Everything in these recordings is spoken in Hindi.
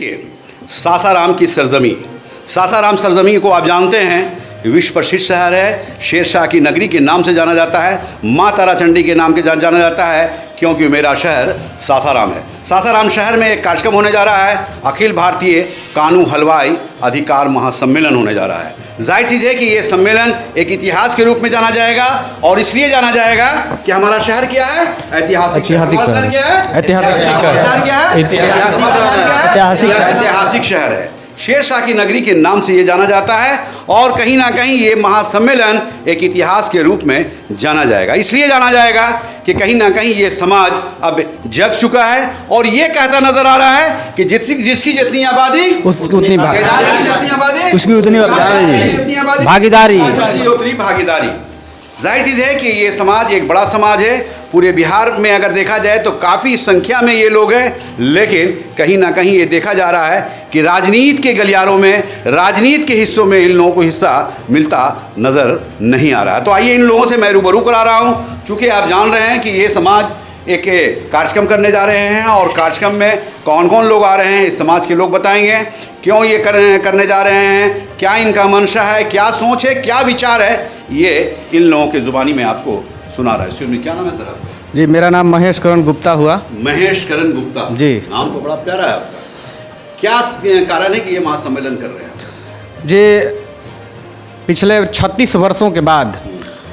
देखिए, सासाराम की सरजमी, सासाराम सरजमी को आप जानते हैं विश्व प्रसिद्ध शहर है। शेरशाह की नगरी के नाम से जाना जाता है, माँ तारा चंडी के नाम के जाना जाता है, क्योंकि मेरा शहर सासाराम है। सासाराम शहर में एक कार्यक्रम होने जा रहा है, अखिल भारतीय कानू हलवाई अधिकार महासम्मेलन होने जा रहा है। जाहिर चीज़ है कि ये सम्मेलन एक इतिहास के रूप में जाना जाएगा, और इसलिए जाना जाएगा कि हमारा शहर क्या है, ऐतिहासिक शहर क्या है, ऐतिहासिक शहर है। शेरशाह की नगरी के नाम से ये जाना जाता है, और कहीं ना कहीं ये महासम्मेलन एक इतिहास के रूप में जाना जाएगा। इसलिए जाना जाएगा कि कहीं ना कहीं ये समाज अब जग चुका है, और ये कहता नजर आ रहा है कि जिसकी जितनी आबादी उसकी उतनी भागीदारी। जाहिर चीज़ है कि ये समाज एक बड़ा समाज है। पूरे बिहार में अगर देखा जाए तो काफ़ी संख्या में ये लोग हैं, लेकिन कहीं ना कहीं ये देखा जा रहा है कि राजनीति के गलियारों में, राजनीति के हिस्सों में इन लोगों को हिस्सा मिलता नज़र नहीं आ रहा है। तो आइए इन लोगों से मैं रूबरू करा रहा हूँ। चूँकि आप जान रहे हैं कि ये समाज एक कार्यक्रम करने जा रहे हैं, और कार्यक्रम में कौन कौन लोग आ रहे हैं इस समाज के लोग बताएंगे, क्यों ये करने जा रहे हैं, क्या इनका मंशा है, क्या सोच है, क्या विचार है, ये इन लोगों के ज़ुबानी में आपको सुना रहा है। सुनिए, क्या नाम है सर आपका? जी, मेरा नाम महेश करण गुप्ता हुआ। महेश करण गुप्ता जी, नाम तो बड़ा प्यारा है आपका। क्या कारण है कि ये महासम्मेलन कर रहे हैं? जी, पिछले 36 वर्षों के बाद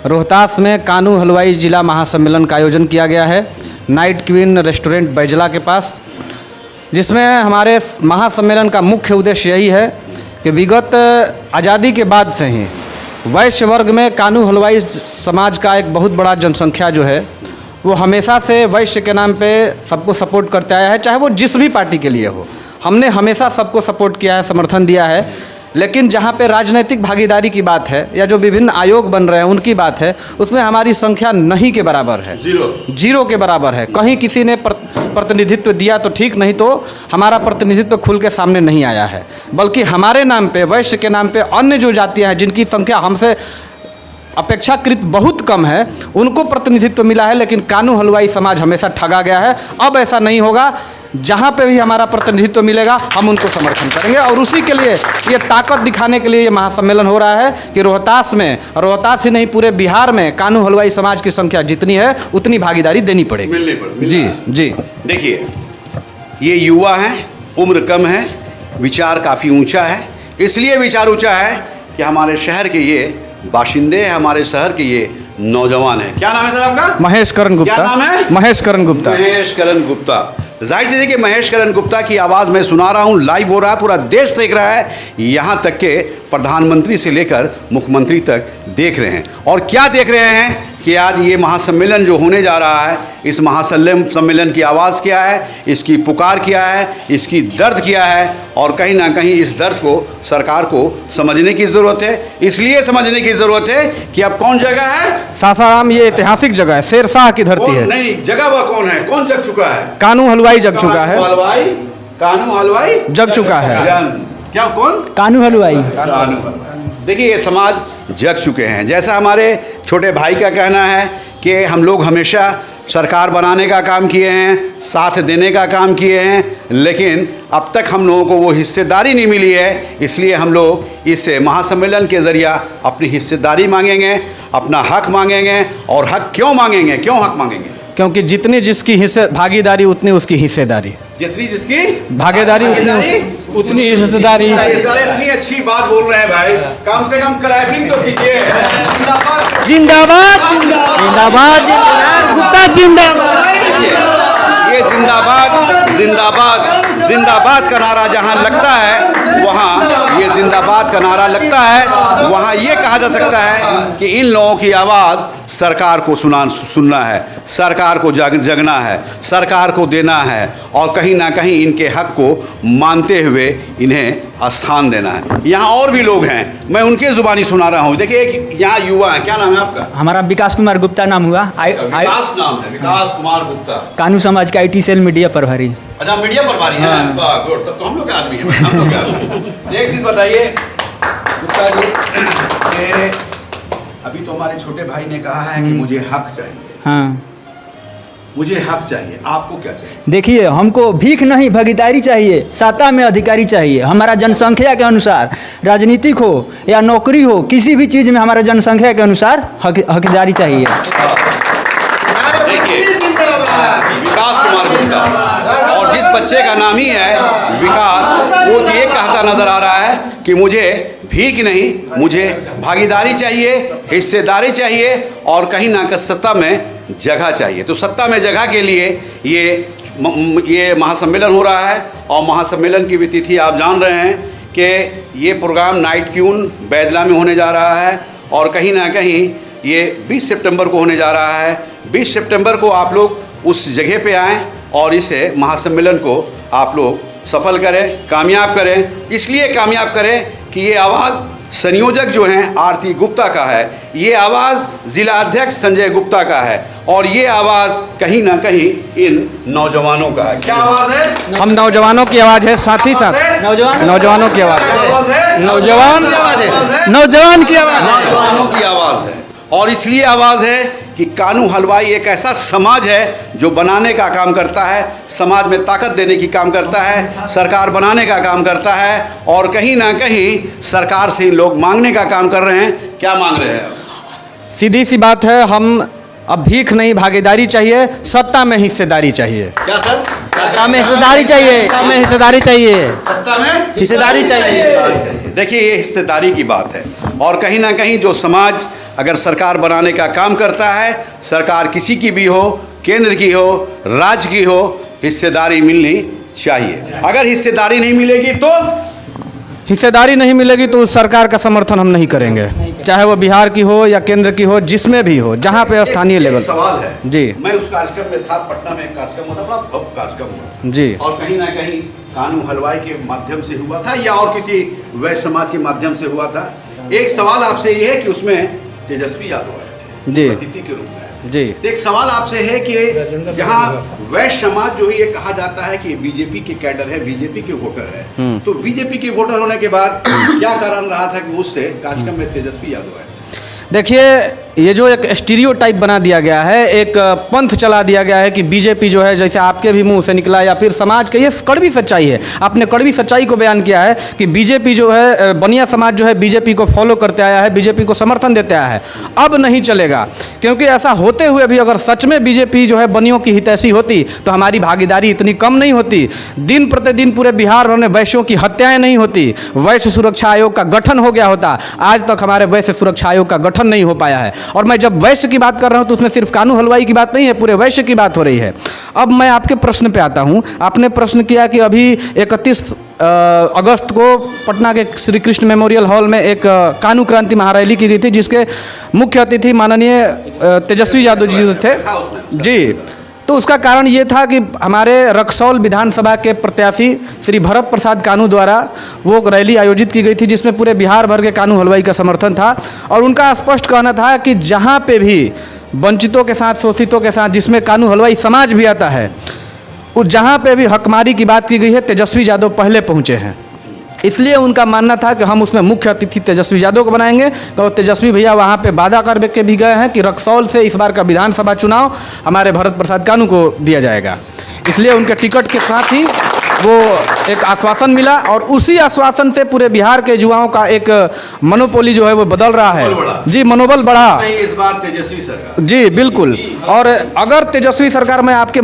रोहतास में कानू हलवाई जिला महासम्मेलन का आयोजन किया गया है, नाइट क्वीन रेस्टोरेंट बैजला के पास, जिसमें हमारे महासम्मेलन का मुख्य उद्देश्य यही है कि विगत आज़ादी के बाद से ही वैश्य वर्ग में कानू हलवाई समाज का एक बहुत बड़ा जनसंख्या जो है वो हमेशा से वैश्य के नाम पे सबको सपोर्ट करते आया है, चाहे वो जिस भी पार्टी के लिए हो। हमने हमेशा सबको सपोर्ट किया है, समर्थन दिया है, लेकिन जहाँ पे राजनीतिक भागीदारी की बात है या जो विभिन्न आयोग बन रहे हैं उनकी बात है, उसमें हमारी संख्या नहीं के बराबर है, जीरो के बराबर है। कहीं किसी ने प्रतिनिधित्व दिया तो ठीक, नहीं तो हमारा प्रतिनिधित्व खुल के सामने नहीं आया है। बल्कि हमारे नाम पे, वैश्य के नाम पे अन्य जो जातियाँ हैं जिनकी संख्या हमसे अपेक्षाकृत बहुत कम है, उनको प्रतिनिधित्व मिला है, लेकिन कानू हलवाई समाज हमेशा ठगा गया है। अब ऐसा नहीं होगा, जहाँ पे भी हमारा प्रतिनिधित्व मिलेगा हम उनको समर्थन करेंगे, और उसी के लिए ये ताकत दिखाने के लिए ये महासम्मेलन हो रहा है कि रोहतास में, रोहतास ही नहीं पूरे बिहार में कानू हलवाई समाज की संख्या जितनी है उतनी भागीदारी देनी पड़ेगी। जी जी, देखिए, ये युवा हैं, उम्र कम है, विचार काफ़ी ऊंचा है। इसलिए विचार ऊंचा है कि हमारे शहर के ये बाशिंदे हैं, हमारे शहर के ये नौजवान हैं। क्या नाम है सर आपका? महेश करण गुप्ता। क्या नाम है? महेश करण गुप्ता। महेश करण गुप्ता। जाहिर चीज़ है कि महेश करण गुप्ता की आवाज़ मैं सुना रहा हूँ, लाइव हो रहा है, पूरा देश देख रहा है, यहाँ तक के प्रधानमंत्री से लेकर मुख्यमंत्री तक देख रहे हैं। और क्या देख रहे हैं कि आज ये महासम्मेलन जो होने जा रहा है, इस महासम्मेलन की आवाज़ क्या है, इसकी पुकार क्या है, इसकी दर्द क्या है, और कहीं ना कहीं इस दर्द को सरकार को समझने की ज़रूरत है। इसलिए समझने की ज़रूरत है कि अब कौन जगह है, सासाराम ये ऐतिहासिक जगह है, शेरशाह की धरती है। नहीं, जगह वह कौन है, कौन जग चुका है? कानू हलवाई जग चुका है। कानू हलवाई जग चुका है। क्या, कौन? कानू हलवाई। देखिए, ये समाज जग चुके हैं। जैसा हमारे छोटे भाई का कहना है कि हम लोग हमेशा सरकार बनाने का काम किए हैं, साथ देने का काम किए हैं, लेकिन अब तक हम लोगों को वो हिस्सेदारी नहीं मिली है। इसलिए हम लोग इस महासम्मेलन के ज़रिए अपनी हिस्सेदारी मांगेंगे, अपना हक मांगेंगे। और हक क्यों मांगेंगे, क्यों हक मांगेंगे? क्योंकि जितनी जिसकी हिस्से भागीदारी उतनी उसकी हिस्सेदारी, जितनी जिसकी भागीदारी उतनी हिस्सेदारी। इतनी अच्छी बात बोल रहे हैं भाई, कम से कम क्लैपिंग तो कीजिए। जिंदाबाद जिंदाबाद जिंदाबाद गुप्ता जिंदाबाद। ये जिंदाबाद जिंदाबाद जिंदाबाद का नारा जहाँ लगता है, वहाँ ये जिंदाबाद का नारा लगता है, वहाँ ये कहा जा सकता है कि इन लोगों की आवाज़ सरकार को सुनना है, सरकार को जगना है, सरकार को देना है, और कहीं ना कहीं इनके हक को मानते हुए इन्हें स्थान देना है। यहाँ और भी लोग हैं, मैं उनके ज़ुबानी सुना रहा हूँ। देखिए, एक यहाँ युवा है, क्या नाम है आपका? हमारा विकास कुमार गुप्ता नाम हुआ। विकास नाम है, विकास कुमार गुप्ता। कानू समाज का IT सेल मीडिया प्रभारी। अच्छा, मीडिया प्रभारी है। गुड, तब तो हम लोग के आदमी हैं, हम लोग के आदमी। एक चीज़ बताइए गुप्ता जी, कि अभी तो हमारे छोटे भाई ने कहा है कि मुझे हक चाहिए। हाँ, मुझे हक चाहिए, आपको क्या चाहिए? देखिए, हमको भीख नहीं भागीदारी चाहिए, सत्ता में अधिकारी चाहिए। हमारा जनसंख्या के अनुसार राजनीतिक हो या नौकरी हो, किसी भी चीज़ में हमारा जनसंख्या के अनुसार हकदारी चाहिए। देखिए, विकास कुमार गुप्ता, और जिस बच्चे का नाम ही है विकास, वो ये कहता नजर आ रहा है कि मुझे भीख नहीं, मुझे भागीदारी चाहिए, हिस्सेदारी चाहिए और कहीं ना कहीं सत्ता में जगह चाहिए। तो सत्ता में जगह के लिए ये महासम्मेलन हो रहा है, और महासम्मेलन की भी तिथि आप जान रहे हैं कि ये प्रोग्राम नाइट क्यून बैजला में होने जा रहा है, और कहीं ना कहीं ये 20 सितंबर को होने जा रहा है। 20 सितंबर को आप लोग उस जगह पे आएँ और इसे महासम्मेलन को आप लोग सफल करें, कामयाब करें। इसलिए कामयाब करें कि ये आवाज़ संयोजक जो हैं आरती गुप्ता का है, ये आवाज़ जिला अध्यक्ष संजय गुप्ता का है, और ये आवाज़ कहीं ना कहीं इन नौजवानों का है। क्या आवाज़ है? हम नौजवानों की आवाज़ है, साथ ही साथ नौजवानों की आवाज़ क्या आवाज़ है? नौजवान की आवाज़ है, नौजवान की आवाज़ है, नौजवानों की आवाज़ है। और इसलिए आवाज़ है कि कानू हलवाई एक ऐसा समाज है जो बनाने का काम करता है, समाज में ताकत देने की काम करता है, सरकार बनाने का काम करता है, और कहीं ना कहीं सरकार से लोग मांगने का काम कर रहे हैं। क्या मांग रहे हैं? सीधी सी बात है, हम अब भीख नहीं भागीदारी चाहिए, सत्ता में हिस्सेदारी चाहिए। क्या सर? सत्ता में हिस्सेदारी चाहिए, सत्ता में हिस्सेदारी चाहिए, सत्ता में हिस्सेदारी चाहिए। देखिए, ये हिस्सेदारी की बात है, और कहीं ना कहीं जो समाज अगर सरकार बनाने का काम करता है, सरकार किसी की भी हो, केंद्र की हो, राज्य की हो, हिस्सेदारी मिलनी चाहिए। अगर हिस्सेदारी नहीं मिलेगी तो हिस्सेदारी नहीं मिलेगी तो उस सरकार का समर्थन हम नहीं करेंगे, चाहे वो बिहार की हो या केंद्र की हो, जिसमें भी हो, जहाँ पे स्थानीय लेवल। सवाल है जी, मैं उस कार्यक्रम में था, पटना में एक कार्यक्रम हुआ था, बड़ा भव्य कार्यक्रम हुआ जी, और कहीं ना कहीं कानू हलवाई के माध्यम से हुआ था या और किसी वैश्य समाज के माध्यम से हुआ था। एक सवाल आपसे ये है कि उसमें तेजस्वी यादव आए थे जी, अतिथि के रूप में। जी, तो एक सवाल आपसे है कि जहाँ वैश्य समाज जो है, ये कहा जाता है कि बीजेपी के कैडर है, बीजेपी के वोटर है, तो बीजेपी के वोटर होने के बाद क्या कारण रहा था कि उससे कार्यक्रम में तेजस्वी यादव आए थे? देखिए, ये जो एक स्टीरियोटाइप बना दिया गया है, एक पंथ चला दिया गया है कि बीजेपी जो है, जैसे आपके भी मुंह से निकला या फिर समाज का, ये कड़वी सच्चाई है। आपने कड़वी सच्चाई को बयान किया है कि बीजेपी जो है, बनिया समाज जो है बीजेपी को फॉलो करते आया है, बीजेपी को समर्थन देते आया है। अब नहीं चलेगा, क्योंकि ऐसा होते हुए भी अगर सच में बीजेपी जो है बनियों की हितैषी होती तो हमारी भागीदारी इतनी कम नहीं होती। दिन प्रतिदिन पूरे बिहार भर में वैश्यों की हत्याएं नहीं होती, वैश्य सुरक्षा आयोग का गठन हो गया होता। आज तक हमारे वैश्य सुरक्षा आयोग का गठन नहीं हो पाया है। और मैं जब वैश्य की बात कर रहा हूं तो उसमें सिर्फ कानू हलवाई की बात नहीं है, पूरे वैश्य की बात हो रही है। अब मैं आपके प्रश्न पे आता हूं। आपने प्रश्न किया कि अभी 31 अगस्त को पटना के श्री कृष्ण मेमोरियल हॉल में एक कानू क्रांति महारैली की गई थी, जिसके मुख्य अतिथि माननीय तेजस्वी यादव जी थे जी। तो उसका कारण ये था कि हमारे रक्सौल विधानसभा के प्रत्याशी श्री भरत प्रसाद कानू द्वारा वो रैली आयोजित की गई थी, जिसमें पूरे बिहार भर के कानू हलवाई का समर्थन था। और उनका स्पष्ट कहना था कि जहाँ पे भी वंचितों के साथ, शोषितों के साथ, जिसमें कानू हलवाई समाज भी आता है, उस जहाँ पे भी हकमारी की बात की गई है, तेजस्वी यादव पहले पहुँचे हैं। इसलिए उनका मानना था कि हम उसमें मुख्य अतिथि तेजस्वी यादव को बनाएंगे। तो तेजस्वी भैया वहाँ पे वादा कर के भी गए हैं कि रक्सौल से इस बार का विधानसभा चुनाव हमारे भरत प्रसाद कानू को दिया जाएगा। इसलिए उनके टिकट के साथ ही वो एक आश्वासन मिला, और उसी आश्वासन से पूरे बिहार के युवाओं का एक मनोपोली जो है वो बदल रहा है जी, मनोबल बढ़ा नहीं इस बार तेजस्वी सरकार जी, बिल्कुल। और अगर तेजस्वी सरकार, मैं आपके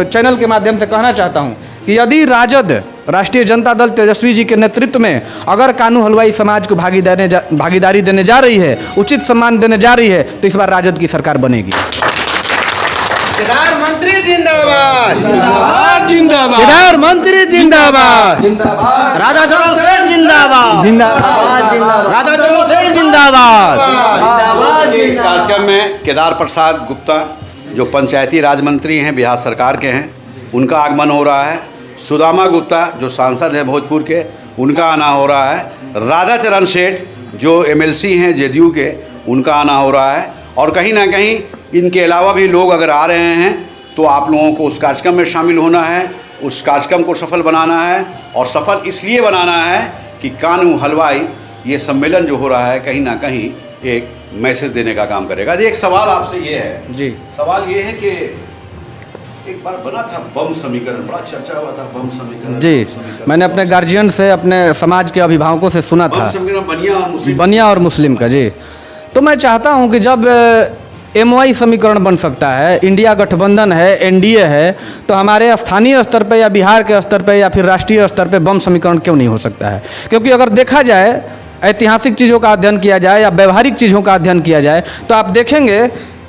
चैनल के माध्यम से कहना चाहता हूँ कि यदि राजद, राष्ट्रीय जनता दल तेजस्वी जी के नेतृत्व में अगर कानू हलवाई समाज को भागीदारी देने जा रही है, उचित सम्मान देने जा रही है, तो इस बार राजद की सरकार बनेगी। प्रधानमंत्री जिंदाबाद, जिंदाबाद, प्रधानमंत्री जिंदाबाद, राधा चरण सेठ जिंदाबाद, राधा चरण सेठ जिंदाबाद। इस कार्यक्रम में केदार प्रसाद गुप्ता जो पंचायती राज मंत्री हैं, बिहार सरकार के हैं, उनका आगमन हो रहा है। सुदामा गुप्ता जो सांसद हैं भोजपुर के, उनका आना हो रहा है। राधा चरण सेठ जो एमएलसी हैं जेडीयू के, उनका आना हो रहा है। और कहीं ना कहीं इनके अलावा भी लोग अगर आ रहे हैं तो आप लोगों को उस कार्यक्रम में शामिल होना है, उस कार्यक्रम को सफल बनाना है। और सफल इसलिए बनाना है कि कानू हलवाई ये सम्मेलन जो हो रहा है कहीं ना कहीं एक मैसेज देने का काम करेगा। एक सवाल आपसे ये है जी, सवाल ये है कि एक बार बना था बम समीकरण, बड़ा चर्चा हुआ था बम समीकरण। जी, बम समीकरण। मैंने अपने गार्जियन से, अपने समाज के अभिभावकों से सुना बम था, समीकरण बनिया और मुस्लिम। बनिया और मुस्लिम का। जी, तो मैं चाहता हूं कि जब MOI समीकरण बन सकता है, इंडिया गठबंधन है, NDA है, तो हमारे स्थानीय स्तर पे या बिहार के स्तर पे या फिर राष्ट्रीय स्तर पे बम समीकरण क्यों नहीं हो सकता है? क्योंकि अगर देखा जाए, ऐतिहासिक चीज़ों का अध्ययन किया जाए या व्यवहारिक चीज़ों का अध्ययन किया जाए, तो आप देखेंगे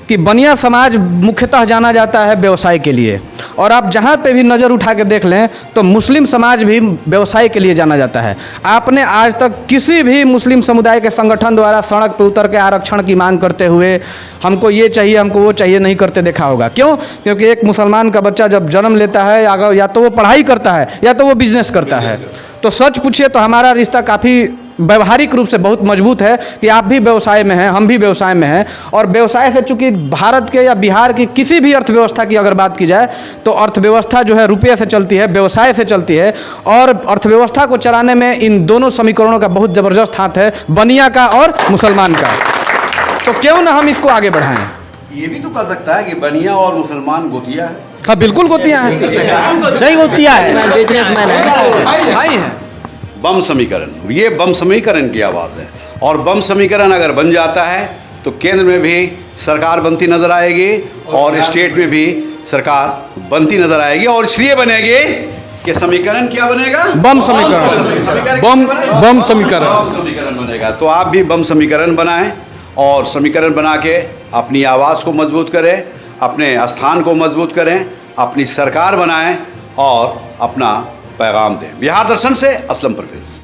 कि बनिया समाज मुख्यतः जाना जाता है व्यवसाय के लिए, और आप जहाँ पे भी नज़र उठा के देख लें तो मुस्लिम समाज भी व्यवसाय के लिए जाना जाता है। आपने आज तक किसी भी मुस्लिम समुदाय के संगठन द्वारा सड़क पर उतर के आरक्षण की मांग करते हुए हमको ये चाहिए, हमको वो चाहिए नहीं करते देखा होगा। क्यों? क्योंकि एक मुसलमान का बच्चा जब जन्म लेता है, या तो वो पढ़ाई करता है या तो वो बिजनेस करता है। तो सच पूछिए तो हमारा रिश्ता काफ़ी व्यवहारिक रूप से बहुत मजबूत है कि आप भी व्यवसाय में हैं, हम भी व्यवसाय में हैं। और व्यवसाय से, चूंकि भारत के या बिहार की किसी भी अर्थव्यवस्था की अगर बात की जाए तो अर्थव्यवस्था जो है रुपये से चलती है, व्यवसाय से चलती है, और अर्थव्यवस्था को चलाने में इन दोनों समीकरणों का बहुत ज़बरदस्त हाथ है, बनिया का और मुसलमान का। तो क्यों ना हम इसको आगे बढ़ाएं? ये भी तो कह सकता है कि बनिया और मुसलमान गोतिया है। हाँ, बिल्कुल गोतियाँ हैं, सही गोतियाँ हैं, बिजनेसमैन है, भाई हैं। बम समीकरण, ये बम समीकरण की आवाज़ है। और बम समीकरण अगर बन जाता है तो केंद्र में भी सरकार बनती नजर आएगी और स्टेट में भी सरकार बनती नजर आएगी। और इसलिए बनेगी कि समीकरण क्या बनेगा? बम समीकरण, बम समीकरण बनेगा। तो आप भी बम समीकरण बनाएं और समीकरण बना के अपनी आवाज़ को मजबूत करें, अपने स्थान को मजबूत करें, अपनी सरकार बनाएं और अपना पैगाम दें। बिहार दर्शन से असलम परवेज।